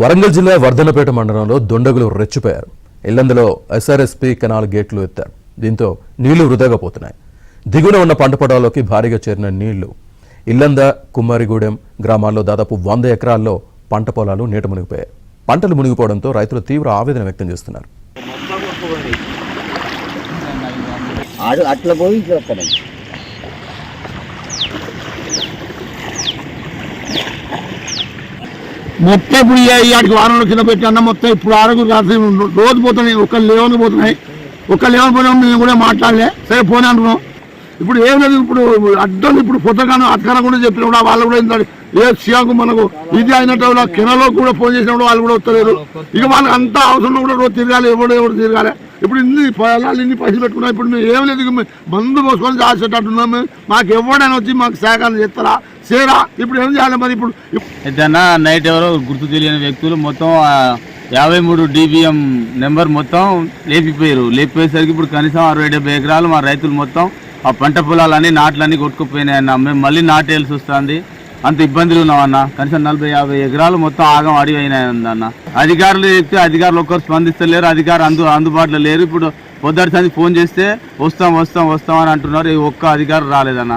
వరంగల్ జిల్లా వర్ధనపేట మండలంలో దొండగులు రెచ్చిపోయారు. ఇల్లందులో ఎస్ఆర్ఎస్పీ కెనాల్ గేట్లు ఎత్తారు. దీంతో నీళ్లు వృధాగా పోతున్నాయి. దిగువన ఉన్న పంట పొలాల్లోకి భారీగా చేరిన నీళ్లు ఇల్లంద, కుమ్మరిగూడెం గ్రామాల్లో దాదాపు 100 ఎకరాల్లో పంట పొలాలు నీట మునిగిపోయాయి. పంటలు మునిగిపోవడంతో రైతులు తీవ్ర ఆవేదన వ్యక్తం చేస్తున్నారు. మొత్తం ఇప్పుడు ఇవాటికి వారంలో కింద పెట్టి అన్న మొత్తం ఇప్పుడు ఆరుగురు రాత్రి రోజు పోతున్నాయి. ఒక లేవని పోతున్నాయి, ఒక లేవని పోయినా మేము కూడా మాట్లాడలే, సరే పోనీ అంటున్నాం. ఇప్పుడు ఏం లేదు, ఇప్పుడు అడ్డం ఇప్పుడు పొత్తగాను అట్కన కూడా చెప్పినప్పుడు వాళ్ళు కూడా ఏ సీఆకు మనకు ఇది అయినట్టు కెనలో కూడా ఫోన్ చేసినప్పుడు వాళ్ళు కూడా వస్తలేరు. ఇక వాళ్ళకి అంతా అవసరం కూడా రోజు తిరగాలి, ఎవడు తిరగాలి. ఇప్పుడు ఇన్ని పొలాలు ఇన్ని పైసలు పెట్టుకున్నాం. ఇప్పుడు మేము ఏం లేదు, మందు పోసుకొని దాచేటట్టున్నాము. మాకు ఎవడైనా వచ్చి మాకు సహకారం చేస్తారా సేరా? ఇప్పుడు ఏం చేయాలి మరి? ఇప్పుడు ఏదన్నా నైట్ ఎవరో గుర్తు తెలియని వ్యక్తులు మొత్తం 53 DBM నెంబర్ మొత్తం లేపిపోయేసరికి ఇప్పుడు కనీసం 60-70 ఎకరాలు మా రైతులు మొత్తం ఆ పంట పొలాలన్నీ నాట్లన్నీ కొట్టుకుపోయినాయి అన్న. మేము మళ్ళీ నాటేయాల్సి వస్తుంది, అంత ఇబ్బందులు ఉన్నామన్న. కనీసం 40-50 ఎకరాలు మొత్తం ఆగం అడిగినాయి అన్న. అధికారులు చెప్తే అధికారులు ఒక్కరు స్పందిస్తలేరు, అధికారులు అందుబాటులో లేరు. ఇప్పుడు పొద్దుటి ఫోన్ చేస్తే వస్తాం అని అంటున్నారు. ఒక్క అధికారులు రాలేదన్న.